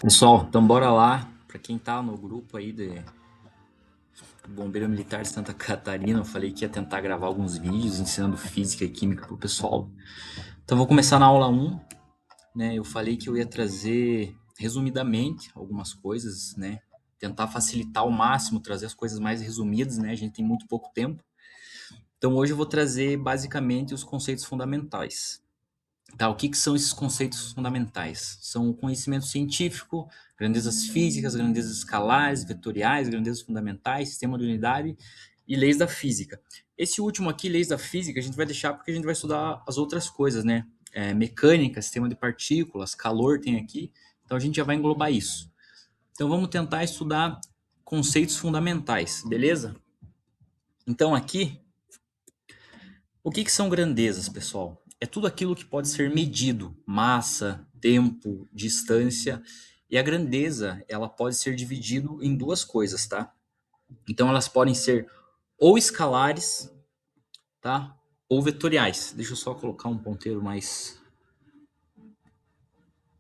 Pessoal, então bora lá. Para quem tá no grupo aí do Bombeiro Militar de Santa Catarina, eu falei que ia tentar gravar alguns vídeos ensinando física e química pro pessoal. Então vou começar na aula um, né? Eu falei que eu ia trazer resumidamente algumas coisas, né? Tentar facilitar ao máximo, trazer as coisas mais resumidas, né? A gente tem muito pouco tempo. Então hoje eu vou trazer basicamente os conceitos fundamentais. Tá, o que, que são esses conceitos fundamentais? São o conhecimento científico, grandezas físicas, grandezas escalares, vetoriais, grandezas fundamentais, sistema de unidade e leis da física. Esse último aqui, leis da física, a gente vai deixar porque a gente vai estudar as outras coisas, né? Mecânica, sistema de partículas, calor tem aqui, então a gente já vai englobar isso. Então vamos tentar estudar conceitos fundamentais, beleza? Então aqui, o que, que são grandezas, pessoal? É tudo aquilo que pode ser medido, massa, tempo, distância, e a grandeza, ela pode ser dividido em duas coisas, tá? Então elas podem ser ou escalares, tá? Ou vetoriais. Deixa eu só colocar um ponteiro mais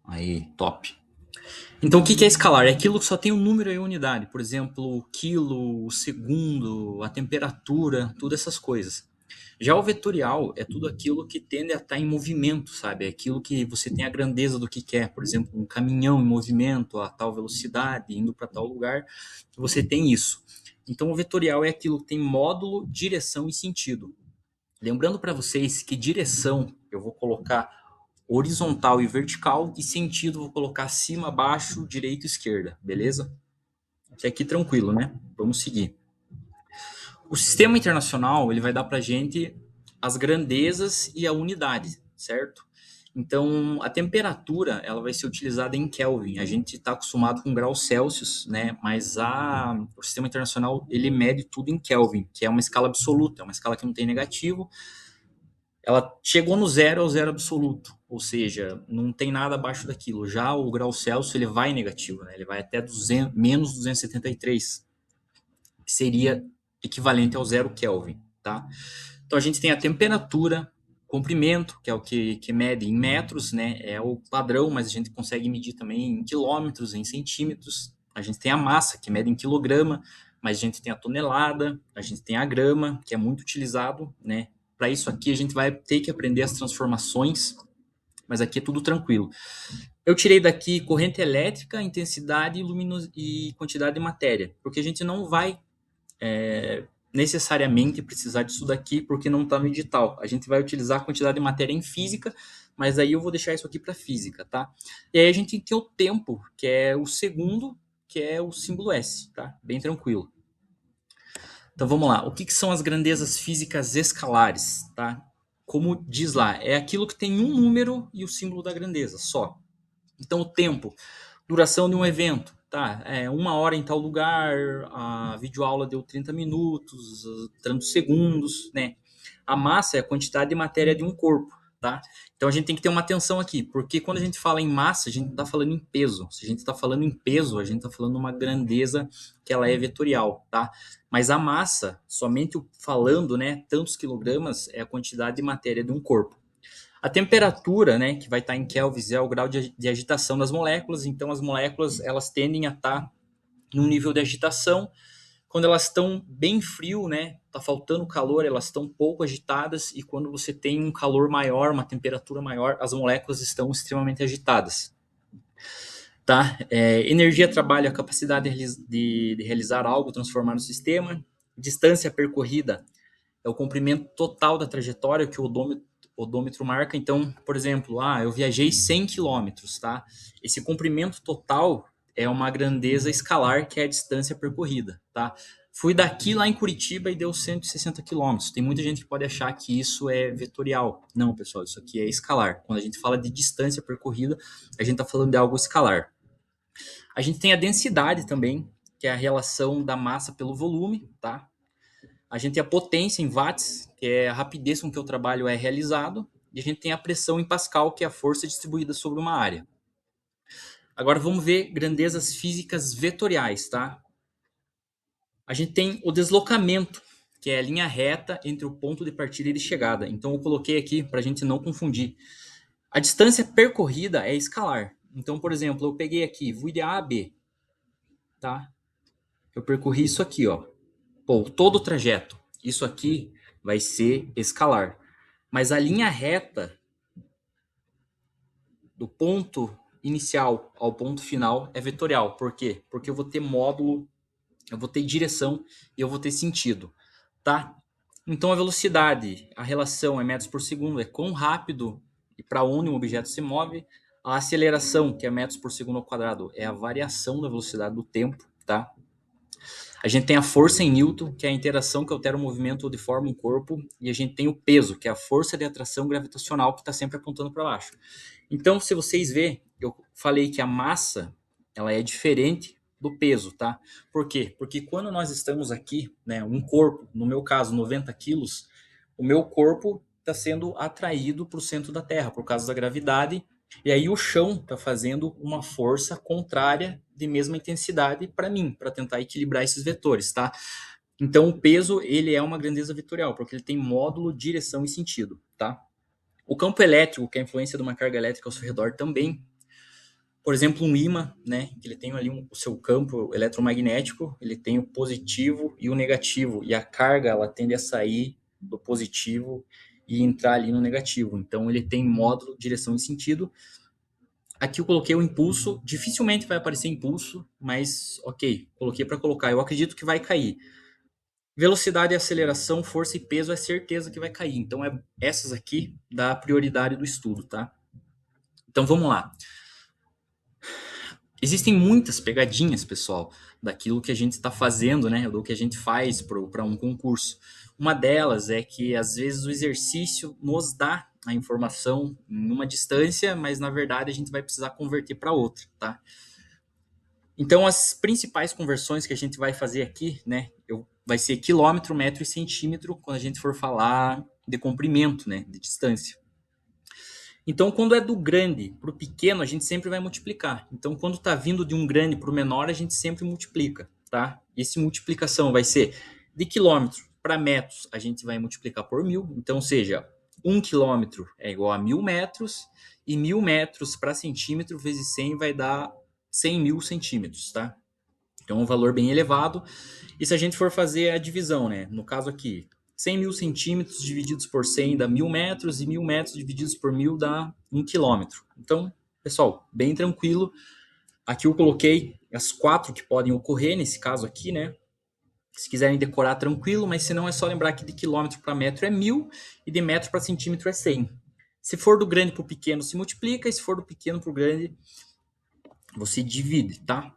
aí, top. Então o que que é escalar? É aquilo que só tem um número e unidade, por exemplo, o quilo, o segundo, a temperatura, todas essas coisas. Já o vetorial é tudo aquilo que tende a estar em movimento, sabe? É aquilo que você tem a grandeza do que quer. Por exemplo, um caminhão em movimento a tal velocidade, indo para tal lugar, você tem isso. Então, o vetorial é aquilo que tem módulo, direção e sentido. Lembrando para vocês que direção eu vou colocar horizontal e vertical, e sentido vou colocar cima, baixo, direita e esquerda, beleza? Até aqui tranquilo, né? Vamos seguir. O sistema internacional ele vai dar para gente as grandezas e a unidade, certo? Então, a temperatura ela vai ser utilizada em Kelvin. A gente está acostumado com graus Celsius, né? Mas o sistema internacional ele mede tudo em Kelvin, que é uma escala absoluta, é uma escala que não tem negativo. Ela chegou no zero ao zero absoluto, ou seja, não tem nada abaixo daquilo. Já o grau Celsius ele vai negativo, né? Ele vai até 200, menos 273, que seria equivalente ao zero Kelvin, tá? Então a gente tem a temperatura, comprimento, que é o que mede em metros, né? É o padrão, mas a gente consegue medir também em quilômetros, em centímetros. A gente tem a massa, que mede em quilograma, mas a gente tem a tonelada, a gente tem a grama, que é muito utilizado, né? Para isso aqui a gente vai ter que aprender as transformações, mas aqui é tudo tranquilo. Eu tirei daqui corrente elétrica, intensidade e quantidade de matéria, porque a gente não vai necessariamente precisar disso daqui porque não está no edital. A gente vai utilizar a quantidade de matéria em física, mas aí eu vou deixar isso aqui para física, tá? E aí a gente tem o tempo, que é o segundo, que é o símbolo S, tá? Bem tranquilo. Então vamos lá. O que, que são as grandezas físicas escalares, tá? Como diz lá, é aquilo que tem um número e o símbolo da grandeza, só. Então o tempo, duração de um evento, tá? 1 hora em tal lugar, a videoaula deu 30 minutos, tantos segundos, né? A massa é a quantidade de matéria de um corpo, tá? Então a gente tem que ter uma atenção aqui, porque quando a gente fala em massa, a gente não está falando em peso. Se a gente está falando em peso, a gente está falando uma grandeza que ela é vetorial, tá? Mas a massa, somente falando, né, tantos quilogramas, é a quantidade de matéria de um corpo. A temperatura, né, que vai estar em kelvins, é o grau de agitação das moléculas. Então, as moléculas elas tendem a estar num nível de agitação. Quando elas estão bem frio, né, tá faltando calor, elas estão pouco agitadas. E quando você tem um calor maior, uma temperatura maior, as moléculas estão extremamente agitadas. Tá? Energia trabalha a capacidade de realizar algo, transformar no sistema. Distância percorrida é o comprimento total da trajetória que o odômetro marca. Então, por exemplo, eu viajei 100 quilômetros, tá? Esse comprimento total é uma grandeza escalar, que é a distância percorrida, tá? Fui daqui lá em Curitiba e deu 160 quilômetros. Tem muita gente que pode achar que isso é vetorial. Não, pessoal, isso aqui é escalar. Quando a gente fala de distância percorrida, a gente está falando de algo escalar. A gente tem a densidade também, que é a relação da massa pelo volume, tá? A gente tem a potência em watts, que é a rapidez com que o trabalho é realizado, e a gente tem a pressão em Pascal, que é a força distribuída sobre uma área. Agora vamos ver grandezas físicas vetoriais, tá? A gente tem o deslocamento, que é a linha reta entre o ponto de partida e de chegada. Então eu coloquei aqui para a gente não confundir. A distância percorrida é escalar, Então, por exemplo, eu peguei aqui, fui de A a B, tá? Eu percorri isso aqui, ó. Pô, todo o trajeto. Isso aqui vai ser escalar. Mas a linha reta do ponto inicial ao ponto final é vetorial. Por quê? Porque eu vou ter módulo, eu vou ter direção e eu vou ter sentido, tá? Então a velocidade, a relação é metros por segundo, é quão rápido e para onde um objeto se move. A aceleração, que é metros por segundo ao quadrado, é a variação da velocidade do tempo, tá? A gente tem a força em Newton, que é a interação que altera o movimento ou deforma um corpo, e a gente tem o peso, que é a força de atração gravitacional que está sempre apontando para baixo. Então, se vocês verem, eu falei que a massa ela é diferente do peso, tá? Por quê? Porque quando nós estamos aqui, né, um corpo, no meu caso, 90 quilos, o meu corpo está sendo atraído para o centro da Terra por causa da gravidade, e aí o chão está fazendo uma força contrária de mesma intensidade para mim, para tentar equilibrar esses vetores, tá? Então o peso ele é uma grandeza vetorial, porque ele tem módulo, direção e sentido, tá? O campo elétrico, que é a influência de uma carga elétrica ao seu redor também, por exemplo, um ímã, né, que ele tem ali o seu campo eletromagnético, ele tem o positivo e o negativo, e a carga ela tende a sair do positivo e entrar ali no negativo. Então ele tem módulo, direção e sentido. Aqui eu coloquei o impulso, dificilmente vai aparecer impulso, mas ok, coloquei para colocar. Eu acredito que vai cair. Velocidade, aceleração, força e peso é certeza que vai cair. Então é essas aqui dá prioridade do estudo, tá? Então vamos lá. Existem muitas pegadinhas, pessoal, daquilo que a gente está fazendo, né? Do que a gente faz para um concurso. Uma delas é que às vezes o exercício nos dá a informação em uma distância, mas na verdade a gente vai precisar converter para outra, tá? Então as principais conversões que a gente vai fazer aqui, né? Vai ser quilômetro, metro e centímetro quando a gente for falar de comprimento, né? De distância. Então, quando é do grande para o pequeno, a gente sempre vai multiplicar. Então, quando está vindo de um grande para o menor, a gente sempre multiplica, tá? Esse multiplicação vai ser de quilômetros para metros, a gente vai multiplicar por 1.000. Então, seja, 1 quilômetro é igual a 1.000 metros, e 1.000 metros para centímetro vezes 100 vai dar 100.000 centímetros, tá? Então, é um valor bem elevado. E se a gente for fazer a divisão, né? No caso aqui, 100.000 centímetros divididos por 100 dá 1.000 metros, e 1.000 metros divididos por 1.000 dá 1 quilômetro. Então, pessoal, bem tranquilo. Aqui eu coloquei as 4 que podem ocorrer nesse caso aqui, né? Se quiserem decorar, tranquilo, mas se não, é só lembrar que de quilômetro para metro é 1.000 e de metro para centímetro é 100. Se for do grande para o pequeno, se multiplica, e se for do pequeno para o grande, você divide, tá?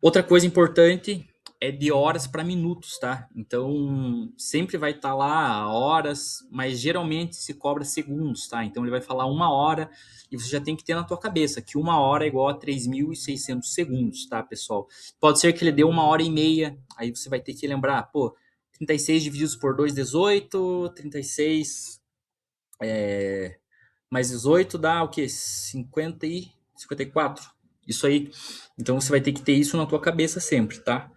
Outra coisa importante é de horas para minutos, tá? Então, sempre vai estar lá horas, mas geralmente se cobra segundos, tá? Então, ele vai falar 1 hora e você já tem que ter na tua cabeça que 1 hora é igual a 3.600 segundos, tá, pessoal? Pode ser que ele dê 1 hora e meia, aí você vai ter que lembrar, pô, 36 divididos por 2, 18, 36 mais 18 dá o quê? 54. Isso aí. Então você vai ter que ter isso na tua cabeça sempre, tá?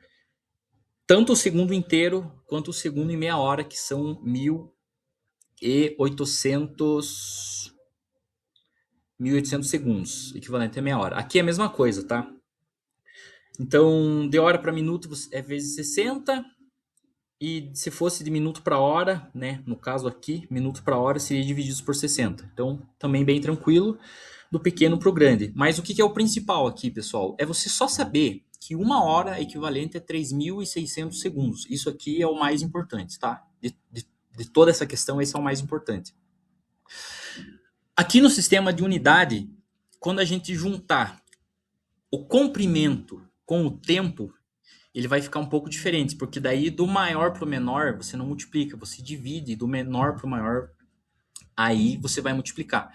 Tanto o segundo inteiro quanto o segundo em meia hora, que são 1.800 segundos, equivalente a meia hora. Aqui é a mesma coisa, tá? Então, de hora para minuto é vezes 60, e se fosse de minuto para hora, né, no caso aqui, minuto para hora seria dividido por 60. Então, também bem tranquilo, do pequeno para o grande. Mas o que é o principal aqui, pessoal? É você só saber que 1 hora é equivalente a 3.600 segundos. Isso aqui é o mais importante, tá? De toda essa questão, esse é o mais importante. Aqui no sistema de unidade, quando a gente juntar o comprimento com o tempo, ele vai ficar um pouco diferente, porque daí do maior para o menor você não multiplica, você divide, do menor para o maior, aí você vai multiplicar.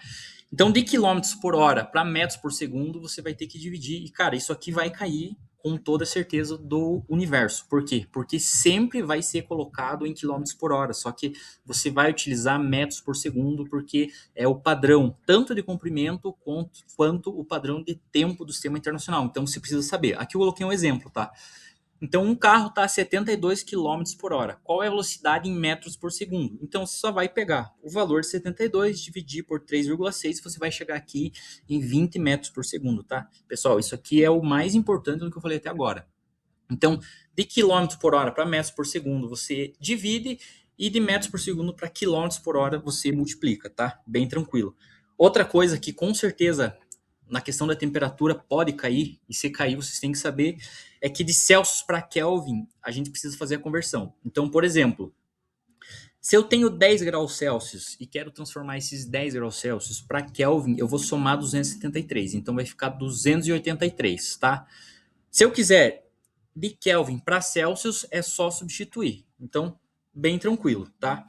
Então, de quilômetros por hora para metros por segundo, você vai ter que dividir. E, cara, isso aqui vai cair com toda certeza do universo. Por quê? Porque sempre vai ser colocado em quilômetros por hora, só que você vai utilizar metros por segundo, porque é o padrão, tanto de comprimento quanto o padrão de tempo do sistema internacional. Então, você precisa saber. Aqui eu coloquei um exemplo, tá? Então, um carro está a 72 quilômetros por hora. Qual é a velocidade em metros por segundo? Então, você só vai pegar o valor de 72, dividir por 3,6, você vai chegar aqui em 20 metros por segundo, tá? Pessoal, isso aqui é o mais importante do que eu falei até agora. Então, de quilômetros por hora para metros por segundo, você divide, e de metros por segundo para quilômetros por hora, você multiplica, tá? Bem tranquilo. Outra coisa que com certeza na questão da temperatura pode cair, e se cair vocês têm que saber, é que de Celsius para Kelvin a gente precisa fazer a conversão. Então, por exemplo, se eu tenho 10 graus Celsius e quero transformar esses 10 graus Celsius para Kelvin, eu vou somar 273, então vai ficar 283, tá? Se eu quiser de Kelvin para Celsius, é só substituir. Então, bem tranquilo, tá?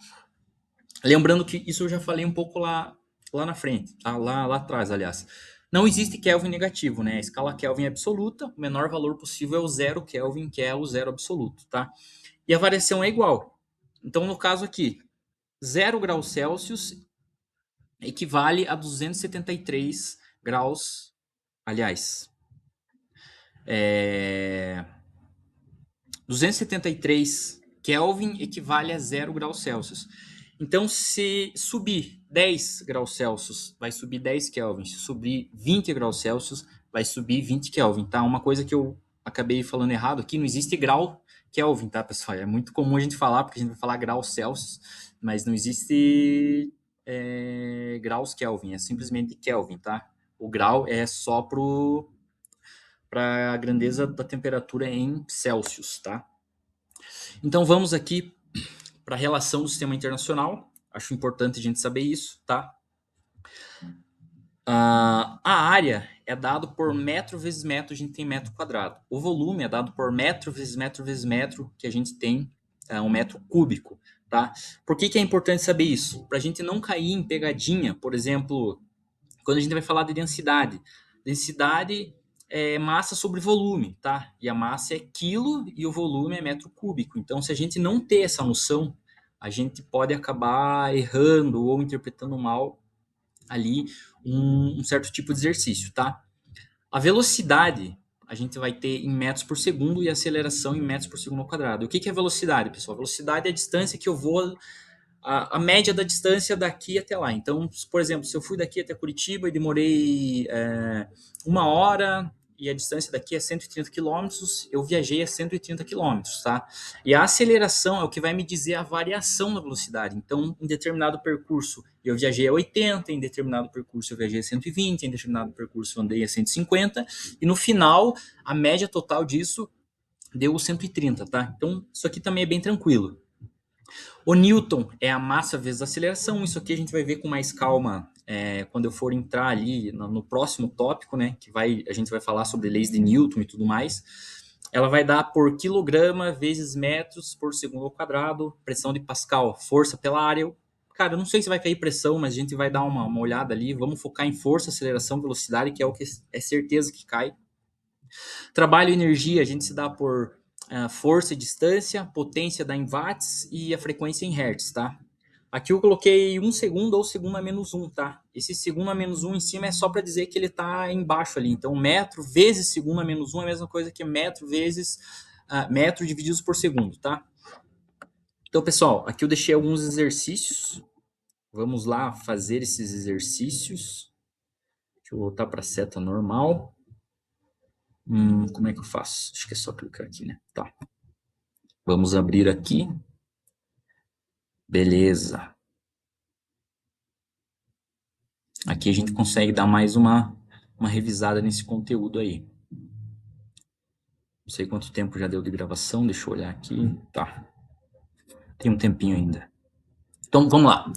Lembrando que isso eu já falei um pouco lá na frente, tá? Lá atrás, aliás. Não existe Kelvin negativo, né? A escala Kelvin é absoluta, o menor valor possível é o zero Kelvin, que é o zero absoluto, tá? E a variação é igual. Então, no caso aqui, 0 graus Celsius equivale a 273 graus. Aliás, 273 Kelvin equivale a 0 graus Celsius. Então, se subir 10 graus Celsius, vai subir 10 Kelvin. Se subir 20 graus Celsius, vai subir 20 Kelvin, tá? Uma coisa que eu acabei falando errado aqui, não existe grau Kelvin, tá, pessoal? É muito comum a gente falar, porque a gente vai falar graus Celsius, mas não existe graus Kelvin, é simplesmente Kelvin, tá? O grau é só para a grandeza da temperatura em Celsius, tá? Então vamos aqui para a relação do sistema internacional. Acho importante a gente saber isso, tá? A área é dado por metro vezes metro, a gente tem metro quadrado. O volume é dado por metro vezes metro vezes metro, que a gente tem um metro cúbico, tá? Por que é importante saber isso? Para a gente não cair em pegadinha, por exemplo, quando a gente vai falar de densidade. Densidade é massa sobre volume, tá? E a massa é quilo e o volume é metro cúbico. Então, se a gente não ter essa noção, a gente pode acabar errando ou interpretando mal ali um certo tipo de exercício, tá? A velocidade a gente vai ter em metros por segundo e a aceleração em metros por segundo ao quadrado. O que é velocidade, pessoal? Velocidade é a distância que eu vou a média da distância daqui até lá. Então, por exemplo, se eu fui daqui até Curitiba e demorei 1 hora e a distância daqui é 130 quilômetros, eu viajei a 130 quilômetros, tá? E a aceleração é o que vai me dizer a variação na velocidade. Então, em determinado percurso eu viajei a 80, em determinado percurso eu viajei a 120, em determinado percurso eu andei a 150, e no final, a média total disso deu 130, tá? Então, isso aqui também é bem tranquilo. O Newton é a massa vezes a aceleração. Isso aqui a gente vai ver com mais calma quando eu for entrar ali no próximo tópico, né? Que a gente vai falar sobre leis de Newton e tudo mais. Ela vai dar por quilograma vezes metros por segundo ao quadrado. Pressão de Pascal, força pela área. Cara, eu não sei se vai cair pressão, mas a gente vai dar uma olhada ali. Vamos focar em força, aceleração, velocidade, que é o que é certeza que cai. Trabalho e energia, a gente se dá por força e distância, potência dá em watts e a frequência em hertz, tá? Aqui eu coloquei 1 segundo ou segundo a menos 1, tá? Esse segundo a menos 1 em cima é só para dizer que ele está embaixo ali. Então, metro vezes segundo a menos 1 é a mesma coisa que metro vezes metro divididos por segundo, tá? Então, pessoal, aqui eu deixei alguns exercícios. Vamos lá fazer esses exercícios. Deixa eu voltar para a seta normal. Como é que eu faço? Acho que é só clicar aqui, né? Tá. Vamos abrir aqui. Beleza. Aqui a gente consegue dar mais uma revisada nesse conteúdo aí. Não sei quanto tempo já deu de gravação, deixa eu olhar aqui. Tá. Tem um tempinho ainda. Então, vamos lá.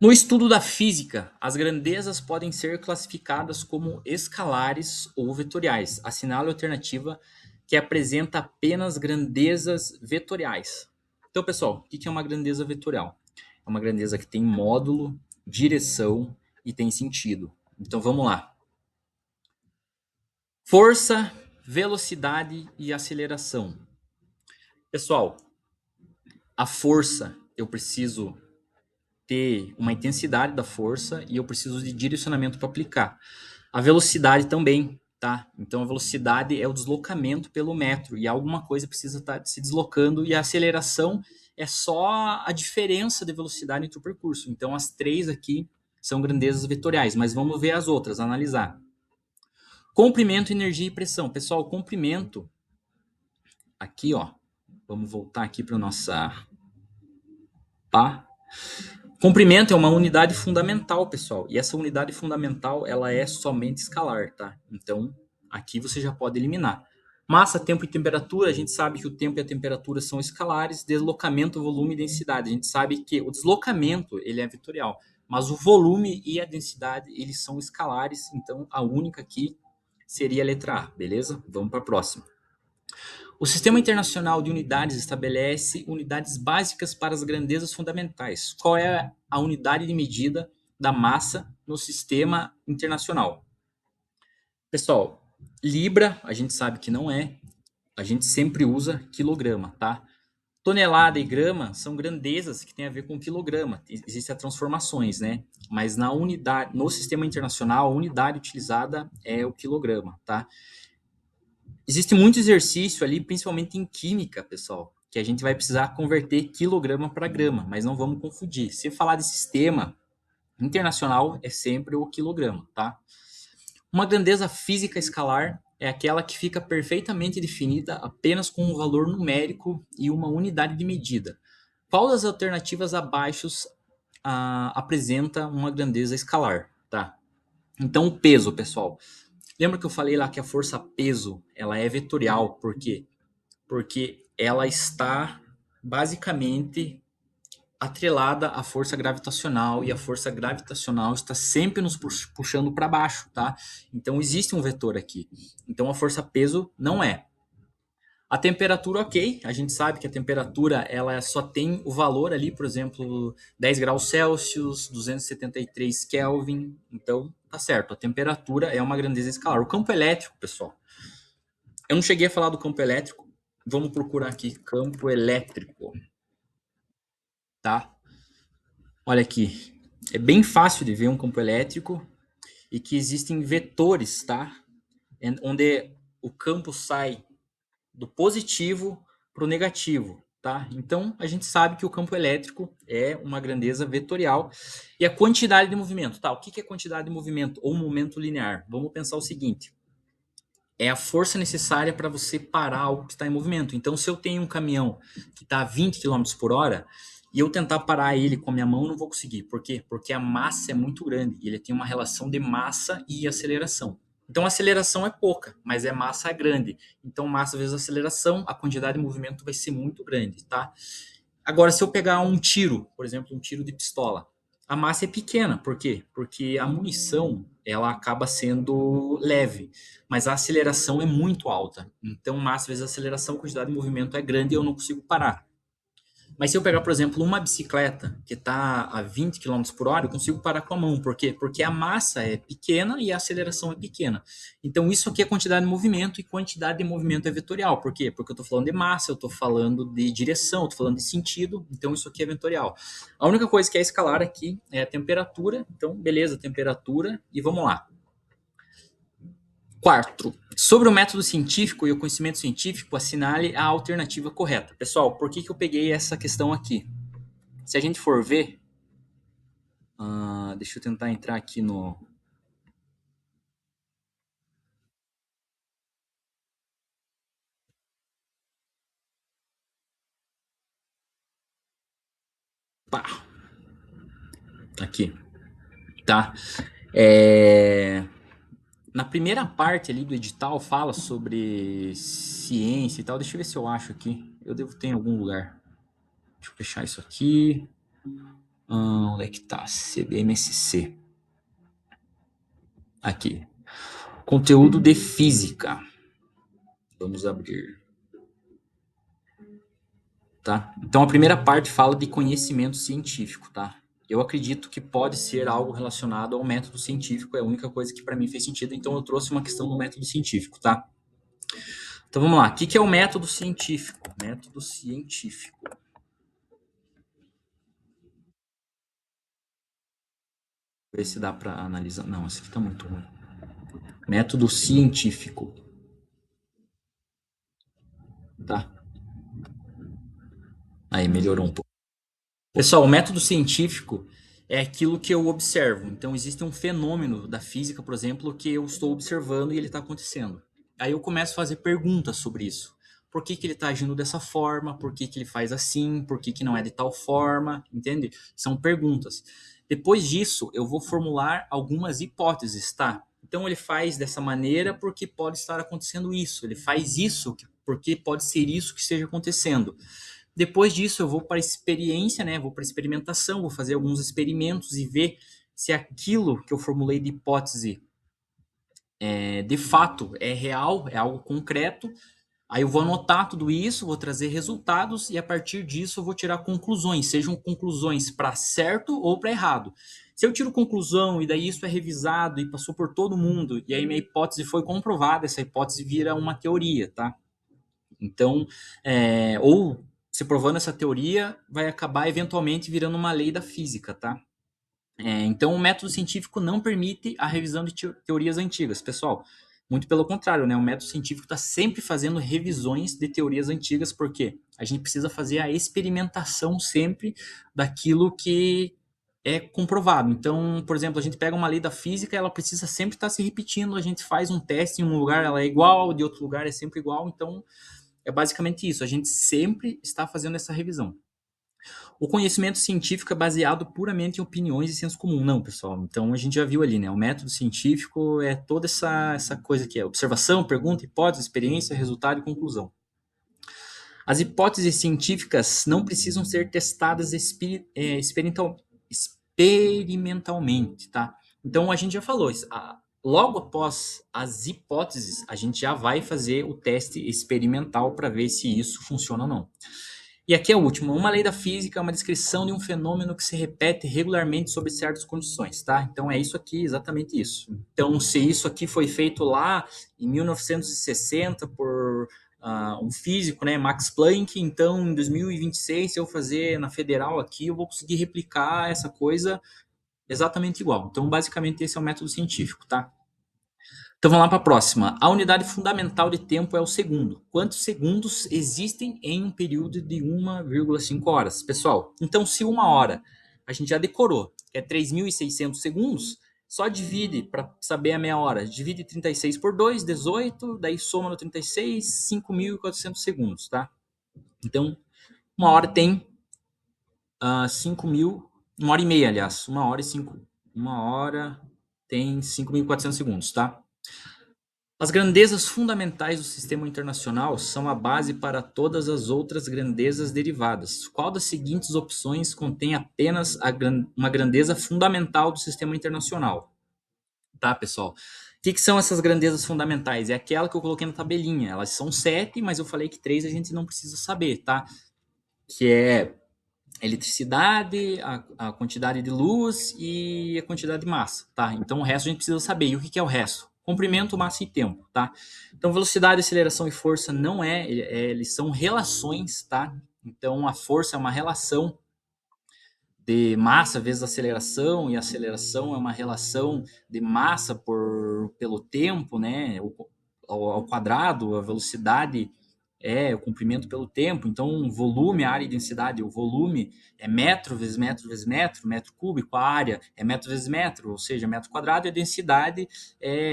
No estudo da física, as grandezas podem ser classificadas como escalares ou vetoriais. Assinale a alternativa que apresenta apenas grandezas vetoriais. Então, pessoal, o que é uma grandeza vetorial? É uma grandeza que tem módulo, direção e tem sentido. Então, vamos lá. Força, velocidade e aceleração. Pessoal, a força eu preciso ter uma intensidade da força e eu preciso de direcionamento para aplicar. A velocidade também, tá? Então a velocidade é o deslocamento pelo metro e alguma coisa precisa estar se deslocando e a aceleração é só a diferença de velocidade entre o percurso. Então as três aqui são grandezas vetoriais, mas vamos ver as outras, analisar. Comprimento, energia e pressão. Pessoal, comprimento aqui, ó. Vamos voltar aqui para nossa pá. Comprimento é uma unidade fundamental, pessoal. E essa unidade fundamental, ela é somente escalar, tá? Então, aqui você já pode eliminar. Massa, tempo e temperatura, a gente sabe que o tempo e a temperatura são escalares, deslocamento, volume e densidade. A gente sabe que o deslocamento, ele é vetorial, mas o volume e a densidade, eles são escalares, então a única aqui seria a letra A, beleza? Vamos para a próxima. O Sistema Internacional de Unidades estabelece unidades básicas para as grandezas fundamentais. Qual é a unidade de medida da massa no sistema internacional? Pessoal, libra, a gente sabe que não é, a gente sempre usa quilograma, tá? Tonelada e grama são grandezas que têm a ver com quilograma. Existem as transformações, né? Mas na unidade, no sistema internacional, a unidade utilizada é o quilograma, tá? Existe muito exercício ali, principalmente em química, pessoal, que a gente vai precisar converter quilograma para grama, mas não vamos confundir. Se falar de sistema internacional, é sempre o quilograma, tá? Uma grandeza física escalar é aquela que fica perfeitamente definida apenas com um valor numérico e uma unidade de medida. Qual das alternativas abaixo apresenta uma grandeza escalar, tá? Então, o peso, pessoal. Lembra que eu falei lá que a força peso ela é vetorial, por quê? Porque ela está basicamente atrelada à força gravitacional e a força gravitacional está sempre nos puxando para baixo, tá? Então existe um vetor aqui. Então a força peso não é. A temperatura, ok, a gente sabe que a temperatura ela só tem o valor ali, por exemplo, 10 graus Celsius, 273 Kelvin, então tá certo, a temperatura é uma grandeza escalar. O campo elétrico, pessoal, eu não cheguei a falar do campo elétrico. Vamos procurar aqui campo elétrico, tá? Olha aqui. É bem fácil de ver um campo elétrico e que existem vetores, tá? Onde o campo sai do positivo para o negativo, tá? Então a gente sabe que o campo elétrico é uma grandeza vetorial e a quantidade de movimento, tá? O que é quantidade de movimento ou momento linear? Vamos pensar o seguinte: é a força necessária para você parar algo que está em movimento. Então, se eu tenho um caminhão que está a 20 km por hora e eu tentar parar ele com a minha mão, não vou conseguir. Por quê? Porque a massa é muito grande e ele tem uma relação de massa e aceleração. Então, a aceleração é pouca, mas a massa é grande. Então, massa vezes aceleração, a quantidade de movimento vai ser muito grande, tá? Agora, se eu pegar um tiro, por exemplo, um tiro de pistola, a massa é pequena. Por quê? Porque a munição ela acaba sendo leve, mas a aceleração é muito alta. Então, massa vezes aceleração, a quantidade de movimento é grande e eu não consigo parar. Mas se eu pegar, por exemplo, uma bicicleta que está a 20 km por hora, eu consigo parar com a mão. Por quê? Porque a massa é pequena e a aceleração é pequena. Então, isso aqui é quantidade de movimento e quantidade de movimento é vetorial. Por quê? Porque eu estou falando de massa, eu estou falando de direção, eu estou falando de sentido. Então, isso aqui é vetorial. A única coisa que é escalar aqui é a temperatura. Então, beleza, temperatura. E vamos lá. Quarto, sobre o método científico e o conhecimento científico, assinale a alternativa correta. Pessoal, por que eu peguei essa questão aqui? Se a gente for ver, deixa eu tentar entrar aqui no. Pá, aqui, tá? Na primeira parte ali do edital fala sobre ciência e tal. Deixa eu ver se eu acho aqui. Eu devo ter em algum lugar. Deixa eu fechar isso aqui. Onde é que tá? CBMSC. Aqui. Conteúdo de física. Vamos abrir. Tá? Então a primeira parte fala de conhecimento científico, tá? Eu acredito que pode ser algo relacionado ao método científico, é a única coisa que para mim fez sentido, então eu trouxe uma questão do método científico, tá? Então vamos lá, o que é o método científico? Método científico. Ver se dá para analisar. Não, esse aqui tá muito ruim. Método científico, tá? Aí melhorou um pouco. Pessoal, o método científico é aquilo que eu observo. Então, existe um fenômeno da física, por exemplo, que eu estou observando e ele está acontecendo. Aí eu começo a fazer perguntas sobre isso. Por que, que ele está agindo dessa forma? Por que, que ele faz assim? Por que, que não é de tal forma? Entende? São perguntas. Depois disso, eu vou formular algumas hipóteses, tá? Então, ele faz dessa maneira porque pode estar acontecendo isso. Ele faz isso porque pode ser isso que esteja acontecendo. Depois disso, eu vou para a experiência, né? Vou para a experimentação, vou fazer alguns experimentos e ver se aquilo que eu formulei de hipótese de fato é real, é algo concreto. Aí eu vou anotar tudo isso, vou trazer resultados e a partir disso eu vou tirar conclusões, sejam conclusões para certo ou para errado. Se eu tiro conclusão e daí isso é revisado e passou por todo mundo e aí minha hipótese foi comprovada, essa hipótese vira uma teoria, tá? Então, ou se provando essa teoria, vai acabar eventualmente virando uma lei da física, tá? Então, o método científico não permite a revisão de teorias antigas, pessoal. Muito pelo contrário, né? O método científico está sempre fazendo revisões de teorias antigas, porque a gente precisa fazer a experimentação sempre daquilo que é comprovado. Então, por exemplo, a gente pega uma lei da física, ela precisa sempre estar se repetindo. A gente faz um teste em um lugar, ela é igual, de outro lugar é sempre igual. Então, é basicamente isso, a gente sempre está fazendo essa revisão. O conhecimento científico é baseado puramente em opiniões e senso comum. Não, pessoal. Então a gente já viu ali, né? O método científico é toda essa coisa que é observação, pergunta, hipótese, experiência, resultado e conclusão. As hipóteses científicas não precisam ser testadas experimentalmente, tá? Então a gente já falou, logo após as hipóteses, a gente já vai fazer o teste experimental para ver se isso funciona ou não. E aqui é o último. Uma lei da física é uma descrição de um fenômeno que se repete regularmente sob certas condições, tá? Então é isso aqui, exatamente isso. Então, se isso aqui foi feito lá em 1960 por um físico, né, Max Planck, então em 2026, se eu fazer na federal aqui, eu vou conseguir replicar essa coisa exatamente igual. Então, basicamente, esse é o método científico, tá? Então vamos lá para a próxima. A unidade fundamental de tempo é o segundo. Quantos segundos existem em um período de 1,5 horas? Pessoal, então se uma hora a gente já decorou, que é 3.600 segundos, só divide para saber a meia hora. Divide 36 por 2, 18, daí soma no 36, 5.400 segundos, tá? Então, uma hora tem 5.000, uma hora e meia, aliás, uma hora tem 5.400 segundos, tá? As grandezas fundamentais do sistema internacional são a base para todas as outras grandezas derivadas. Qual das seguintes opções contém apenas uma grandeza fundamental do sistema internacional? Tá, pessoal? O que são essas grandezas fundamentais? É aquela que eu coloquei na tabelinha. Elas são 7, mas eu falei que 3 a gente não precisa saber, tá? Que é eletricidade, a quantidade de luz e a quantidade de massa, tá? Então o resto a gente precisa saber. E o que é o resto? Comprimento, massa e tempo, tá? Então velocidade, aceleração e força não eles são relações, tá? Então a força é uma relação de massa vezes aceleração e a aceleração é uma relação de massa pelo tempo, né? Ao quadrado, a velocidade é o comprimento pelo tempo, então volume, área e densidade, o volume é metro vezes metro vezes metro, metro cúbico, a área é metro vezes metro, ou seja, metro quadrado, e a densidade é